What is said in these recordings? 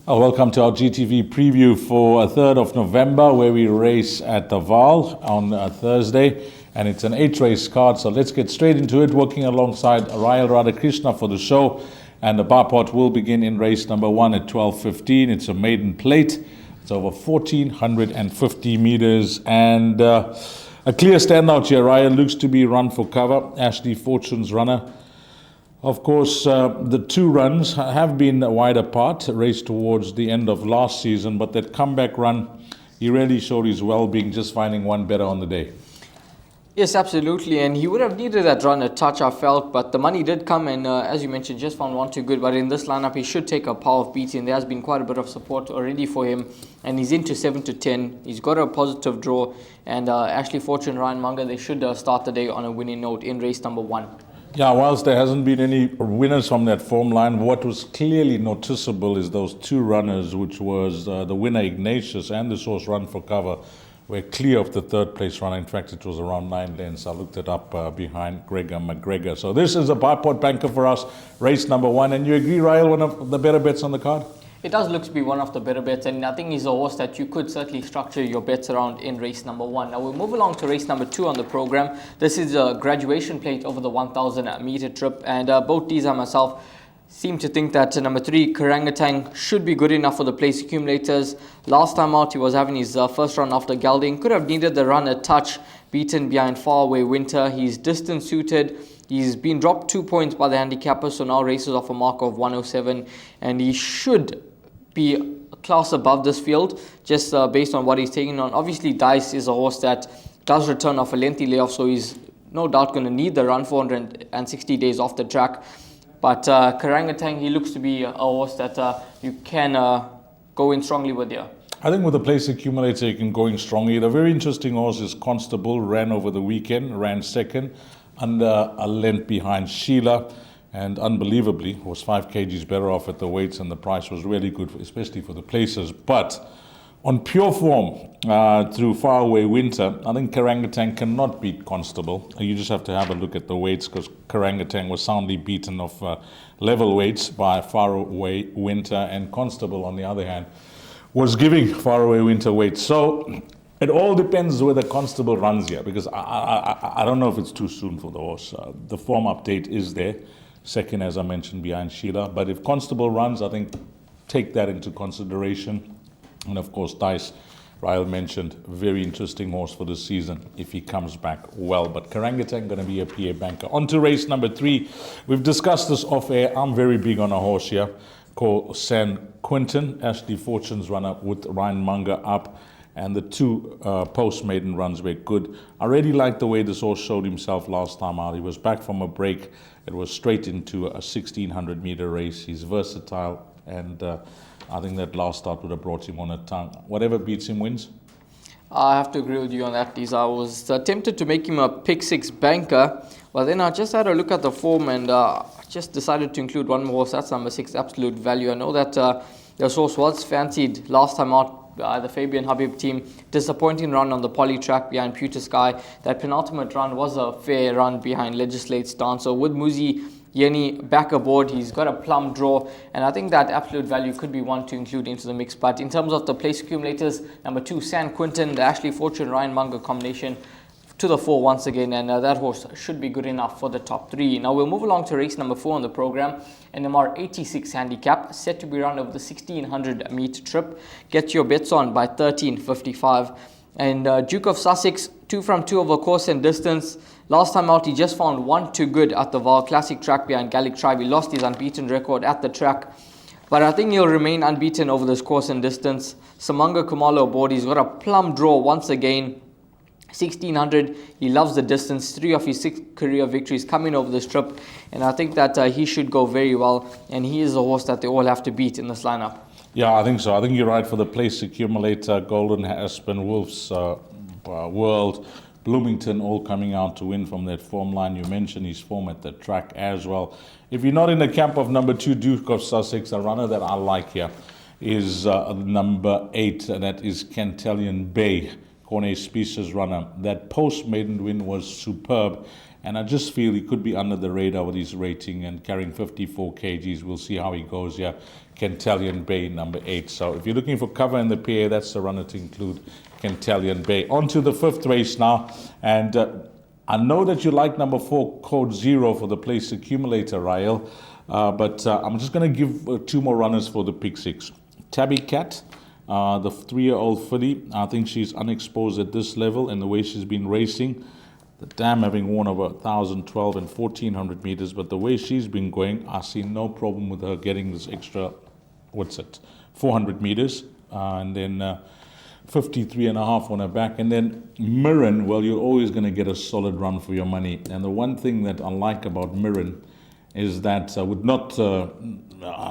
Welcome to our GTV preview for 3rd of November, where we race at the Vaal on Thursday, and it's an 8-race card. So let's get straight into it, working alongside Rayal Radhakrishna for the show. And the bar pot will begin in race number 1 at 12:15. It's a maiden plate. It's over 1,450 meters, and a clear standout here. Rayal looks to be run for cover. Ashley Fortune's runner. Of course, the two runs have been wide apart, raced towards the end of last season, but that comeback run, he really showed his well-being, just finding one better on the day. Yes, absolutely, and he would have needed that run a touch, I felt, but the money did come, and as you mentioned, just found one too good. But in this lineup, he should take a power of beating. There has been quite a bit of support already for him, and he's into 7 to 10. He's got a positive draw, and Ashley Fortune, Ryan Munger, they should start the day on a winning note in race number 1. Yeah, whilst there hasn't been any winners from that form line, what was clearly noticeable is those two runners, which was the winner Ignatius and the source Run for Cover, were clear of the third place runner. In fact, it was around 9 lengths. I looked it up behind Gregor McGregor. So this is a bar-pot banker for us, race number 1. And you agree, Rayal, one of the better bets on the card? It does look to be one of the better bets, and I think he's a horse that you could certainly structure your bets around in race number 1. Now we'll move along to race number 2 on the program. This is a graduation plate over the 1,000 meter trip, and both these and myself seem to think that number 3, Karangatang, should be good enough for the place accumulators. Last time out, he was having his first run after gelding. Could have needed the run a touch, beaten behind Faraway Winter. He's distance suited. He's been dropped 2 points by the handicapper, so now races off a mark of 107, and he should be a class above this field, just based on what he's taking on. Obviously, Dice is a horse that does return off a lengthy layoff, so he's no doubt going to need the run 460 days off the track. But Karangatang, he looks to be a horse that you can go in strongly with here. I think with the place accumulator, you can go in strongly. The very interesting horse is Constable, ran over the weekend, ran second, under a length behind Sheila. And unbelievably, was 5 kgs better off at the weights, and the price was really good, especially for the places. But on pure form, through Faraway Winter, I think Karangatang cannot beat Constable. You just have to have a look at the weights, because Karangatang was soundly beaten off level weights by Faraway Winter, and Constable, on the other hand, was giving Faraway Winter weights. So it all depends whether Constable runs here, because I don't know if it's too soon for the horse. The form update is there. Second, as I mentioned, behind Sheila. But if Constable runs, I think take that into consideration. And of course, Dice, Rayal mentioned, very interesting horse for this season if he comes back well. But Karangatang going to be a PA banker. On to race number 3. We've discussed this off air. I'm very big on a horse here called San Quintin. Ashley Fortune's runner with Ryan Munger up. And the two post-maiden runs were good. I really liked the way this horse showed himself last time out. He was back from a break. It was straight into a 1,600-meter race. He's versatile, and I think that last start would have brought him on a tongue. Whatever beats him wins. I have to agree with you on that, Lisa. I was tempted to make him a pick 6 banker, but then I just had a look at the form and just decided to include one more horse. That's number 6, Absolute Value. I know that the horse was fancied last time out. The Fabian Habib team, disappointing run on the poly track behind Pewter Sky. That penultimate run was a fair run behind Legislate Stance. So with Muzi Yeni back aboard, he's got a plum draw, and I think that Absolute Value could be one to include into the mix. But in terms of the place accumulators, number 2, San Quintin, the Ashley Fortune, Ryan Munger combination to the 4 once again, and that horse should be good enough for the top 3. Now we'll move along to race number 4 on the program, NMR 86 handicap, set to be run over the 1,600 meter trip. Get your bets on by 13.55. And Duke of Sussex, 2 from 2 over course and distance. Last time out, he just found one too good at the Vaal Classic track behind Gallic Tribe. He lost his unbeaten record at the track, but I think he'll remain unbeaten over this course and distance. Samanga Kumalo aboard, he's got a plum draw once again. 1,600, he loves the distance. 3 of his 6 career victories coming over this trip, and I think that he should go very well, and he is a horse that they all have to beat in this lineup. Yeah, I think so. I think you're right for the place accumulator. Golden Aspen, Wolves World, Bloomington, all coming out to win from that form line. You mentioned his form at the track as well. If you're not in the camp of number 2, Duke of Sussex, a runner that I like here is number 8, and that is Cantalian Bay. Corne Species runner. That post-maiden win was superb, and I just feel he could be under the radar with his rating and carrying 54 kgs. We'll see how he goes here. Kentalian Bay, number 8. So if you're looking for cover in the PA, that's the runner to include, Kentalian Bay. On to the 5th race now, and I know that you like number 4, Code Zero, for the place accumulator, Rael, but I'm just going to give 2 more runners for the pick 6. Tabby Cat, the 3-year-old filly. I think she's unexposed at this level, and the way she's been racing, the dam having won over 1,000, 1,200 and 1,400 meters, but the way she's been going, I see no problem with her getting this extra, 400 meters, and then 53.5 on her back. And then Mirren, well, you're always going to get a solid run for your money. And the one thing that I like about Mirren is that with not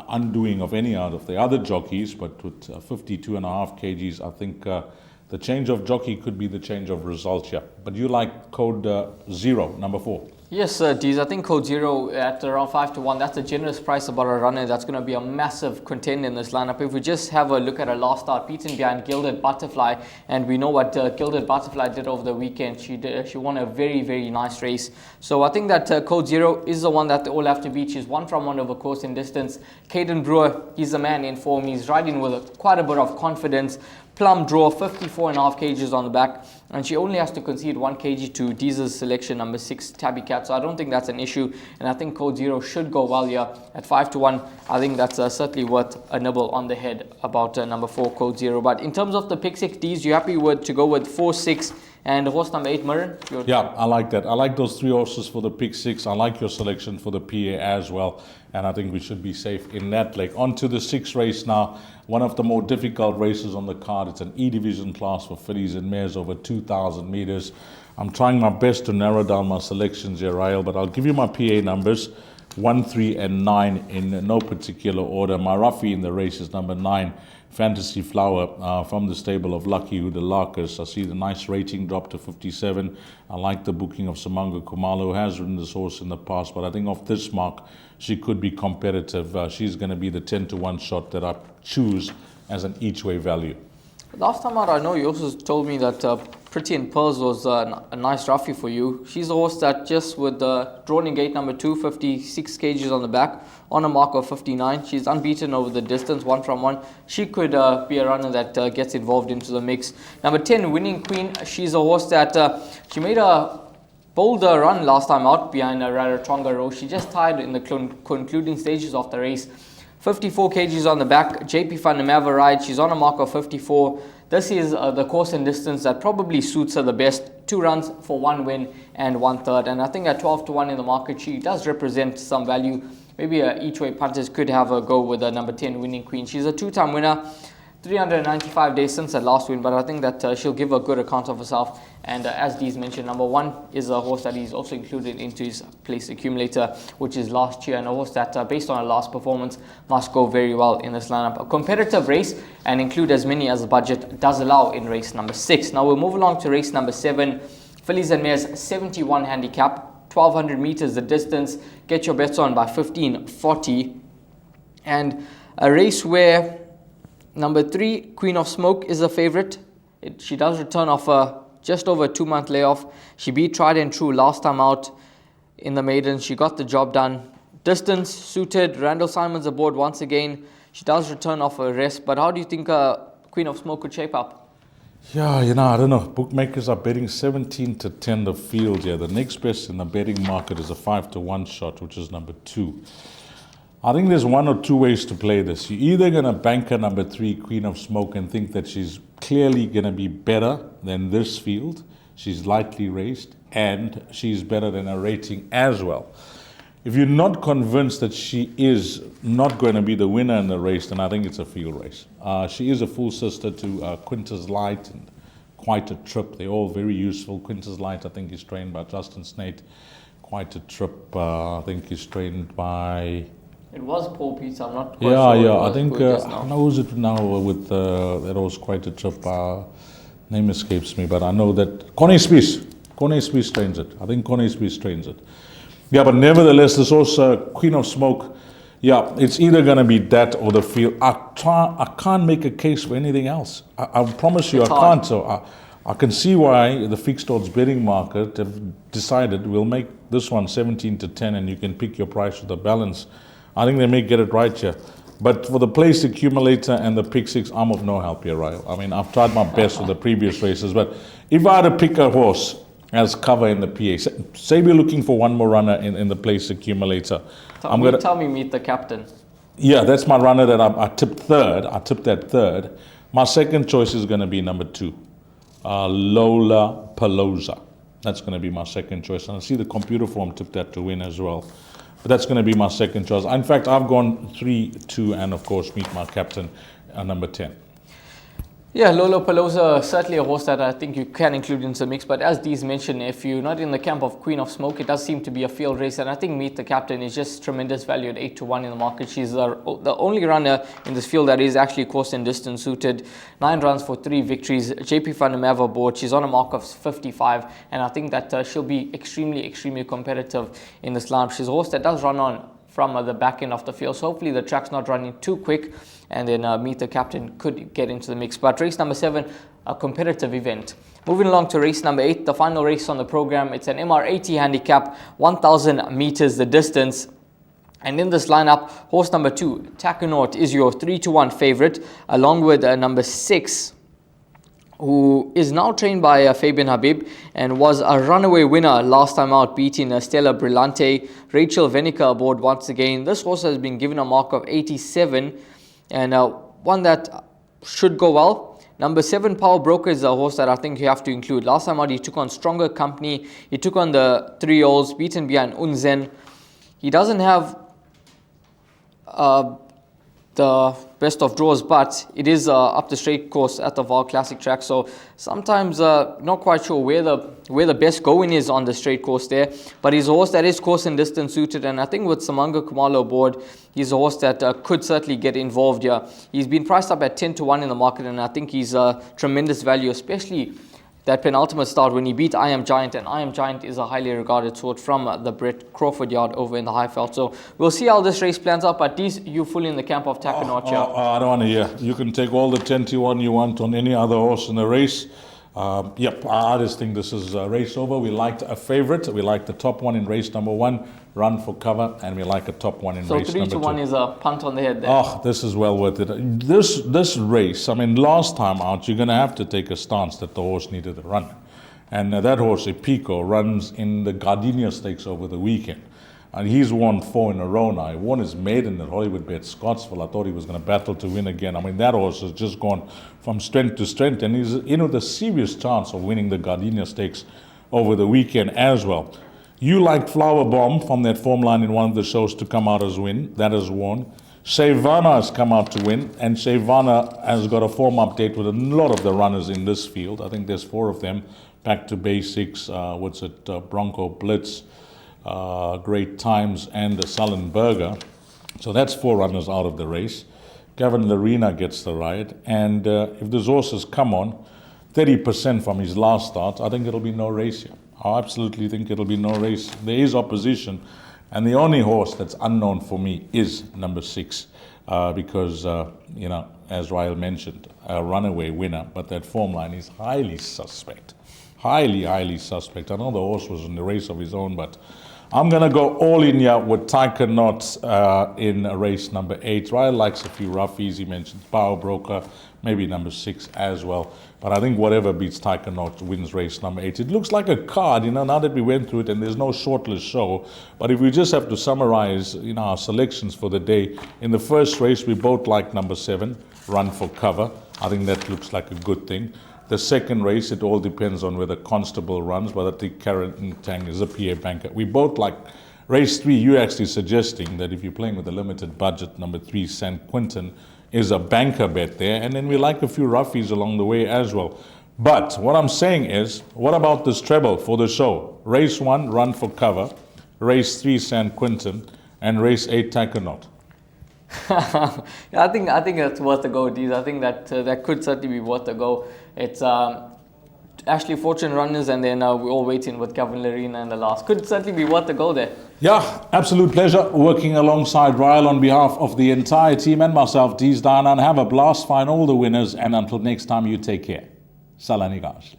undoing of any out of the other jockeys, but with 52.5 kgs, I think the change of jockey could be the change of result here. But you like Code Zero, number 4. Yes, Deez. I think Code Zero at around 5-1. That's a generous price about a runner that's going to be a massive contender in this lineup. If we just have a look at her last start, beaten behind Gilded Butterfly, and we know what Gilded Butterfly did over the weekend. She won a very, very nice race. So I think that Code Zero is the one that they all have to beat. She's 1-1 over course and distance. Caden Brewer, he's the man in form. He's riding with quite a bit of confidence. Plum Draw, 54.5 kgs on the back, and she only has to concede 1 kg to Deez's selection, number 6, Tabby Cat. So I don't think that's an issue, and I think Code Zero should go well here at 5-1. I think that's certainly worth a nibble on the head about number 4, Code Zero. But in terms of the pick 6, Deez, you happy to go with 4, 6, and horse number 8, Mirren? Yeah, I like that. I like those 3 horses for the pick 6. I like your selection for the PA as well, and I think we should be safe in that leg. On to the 6th race now. One of the more difficult races on the card. It's an E-Division class for fillies and mares over 2,000 meters. I'm trying my best to narrow down my selections here, Rael, but I'll give you my PA numbers, 1, 3, and 9 in no particular order. My roughie in the race is number 9, Fantasy Flower, from the stable of Lucky Udalarcus. I see the nice rating drop to 57. I like the booking of Samanga Kumalo, who has ridden this horse in the past, but I think off this mark, she could be competitive. She's going to be the 10-1 shot that I choose as an each-way value. Last time out, I know you also told me that Pretty in Pearls was a nice roughie for you. She's a horse that just with drawn in gate number 2, 56 kgs on the back, on a mark of 59. She's unbeaten over the distance, 1-1. She could be a runner that gets involved into the mix. Number 10, Winning Queen. She's a horse that she made a bolder run last time out behind Rarotonga Row. She just tied in the concluding stages of the race. 54 kgs on the back. JP van der Merwe ride. She's on a mark of 54. This is the course and distance that probably suits her the best. 2 runs for 1 win and 1/3. And I think at 12-1 in the market, she does represent some value. Maybe each way punters could have a go with number 10, Winning Queen. She's a 2-time winner. 395 days since her last win, but I think that she'll give a good account of herself. And as Deez mentioned, number 1 is a horse that he's also included into his place accumulator, which is last year, and a horse that, based on her last performance, must go very well in this lineup. A competitive race and include as many as the budget does allow in race number 6. Now we'll move along to race number 7. Fillies and Mares, 71 handicap, 1,200 meters the distance. Get your bets on by 15.40. And a race where number 3, Queen of Smoke, is a favorite. She does return off just over a 2-month layoff. She beat Tried and True last time out in the maiden. She got the job done. Distance suited. Randall Simon's aboard once again. She does return off a rest. But how do you think Queen of Smoke could shape up? Yeah, I don't know. Bookmakers are betting 17-10 the field here. The next best in the betting market is a 5-1 shot, which is number 2. I think there's 1 or 2 ways to play this. You're either going to bank her number 3, Queen of Smoke, and think that she's clearly going to be better than this field. She's lightly raced, and she's better than her rating as well. If you're not convinced that she is not going to be the winner in the race, then I think it's a field race. She is a full sister to Quintus Light and Quite a Trip. They're all very useful. Quintus Light, I think, is trained by Justin Snate. Quite a Trip, I think, is trained by... It was Paul Peter, I'm not quite sure. Yeah, I think, I don't know who's it now with, that was Quite a Trip. Name escapes me, but I know that Corne Species trains it. I think Corne Species trains it. Yeah, but nevertheless, this also Queen of Smoke, yeah, it's either going to be that or the field. I can't make a case for anything else. I promise you, I can't. So I can see why the fixed odds betting market have decided we'll make this one 17 to 10 and you can pick your price with the balance. I think they may get it right here. But for the place accumulator and the pick six, I'm of no help here, Ryle. I mean, I've tried my best with the previous races, but if I had to pick a horse as cover in the PA, say we're looking for one more runner in the place accumulator. Tell me, meet the captain. Yeah, that's my runner that I tipped third. I tipped that third. My second choice is going to be number 2, Lola Paloza. That's going to be my second choice. And I see the computer form tipped that to win as well. But that's going to be my second choice. In fact, I've gone 3, 2, and of course, meet my captain, number 10. Yeah, Lolo Paloza, certainly a horse that I think you can include into the mix. But as Dee's mentioned, if you're not in the camp of Queen of Smoke, it does seem to be a field race. And I think Meet the Captain is just tremendous value at 8 to 1 in the market. She's the only runner in this field that is actually course and distance suited. 9 runs for 3 victories. JP van der Merwe aboard. She's on a mark of 55. And I think that she'll be extremely competitive in this lineup. She's a horse that does run on from the back end of the field. So hopefully the track's not running too quick, and then Meet the Captain could get into the mix. But race number 7, a competitive event. Moving along to race number 8, the final race on the program. It's an MR80 handicap, 1,000 meters the distance. And in this lineup, horse number 2, Takenaut, is your 3 to 1 favorite, along with number 6, who is now trained by Fabian Habib and was a runaway winner last time out, beating Stella Brillante. Rachel Venica aboard once again. This horse has been given a mark of 87, and one that should go well. Number 7, Power Broker, is a horse that I think you have to include. Last time out, he took on Stronger Company. He took on the 3-year-olds, beaten behind Unzen. He doesn't have the best of draws, but it is up the straight course at the Vaal Classic track, so sometimes not quite sure where the best going is on the straight course there. But he's a horse that is course and distance suited, and I think with Samanga Kumalo aboard, he's a horse that could certainly get involved here. He's been priced up at 10 to 1 in the market, and I think he's a tremendous value, especially that penultimate start when he beat I Am Giant, and I Am Giant is a highly regarded sort from the Brett Crawford yard over in the Highveld. So we'll see how this race plans out, but these you fully in the camp of Takenaut. I don't want to hear. You can take all the 10 to 1 you want on any other horse in the race. I just think this is a race over. We liked a favorite. We like the top one in race number 1, run for cover, and we like a top one in race number 2. So 3 to 1 is a punt on the head there. Oh, this is well worth it. This race, I mean, last time out, you're going to have to take a stance that the horse needed a run. And that horse, Epico, runs in the Gardenia Stakes over the weekend. And he's won 4 in a row now. He won his maiden at Hollywoodbets Scottsville. I thought he was going to battle to win again. I mean, that horse has just gone from strength to strength, and he's with a serious chance of winning the Gardenia Stakes over the weekend as well. You liked Flower Bomb from that form line in one of the shows to come out as win. That has won. Shavana has come out to win, and Shavana has got a form update with a lot of the runners in this field. I think there's 4 of them. Back to Basics, Bronco Blitz, Great Times, and the Sullenberger. So that's 4 runners out of the race. Gavin Larena gets the ride, and if this horses come on 30% from his last start, I think it'll be no race here. I absolutely think it'll be no race. There is opposition, and the only horse that's unknown for me is number 6, because as Ryle mentioned, a runaway winner, but that form line is highly suspect. Highly suspect. I know the horse was in the race of his own, but I'm going to go all in here with Takenaut in race number 8. Ryle likes a few roughies. He mentioned Power Broker, maybe number 6 as well. But I think whatever beats Takenaut wins race number 8. It looks like a card, now that we went through it, and there's no shortlist show. But if we just have to summarize, our selections for the day, in the first race, we both like number 7, Run for Cover. I think that looks like a good thing. The second race, it all depends on whether Constable runs, but I think Karen Tang is a PA banker. We both like race 3. You're actually suggesting that if you're playing with a limited budget, number 3, San Quentin, is a banker bet there. And then we like a few roughies along the way as well. But what I'm saying is, what about this treble for the show? Race 1, Run for Cover. Race 3, San Quentin. And race 8, Takenaut. I think that's worth a go, Deez. I think that could certainly be worth a go. It's Ashley Fortune runners, and then we're all waiting with Gavin Larena in the last. Could certainly be worth a go there. Yeah, absolute pleasure working alongside Ryle on behalf of the entire team and myself, Deez Dana, and have a blast, find all the winners, and until next time, you take care. Salani Gashle.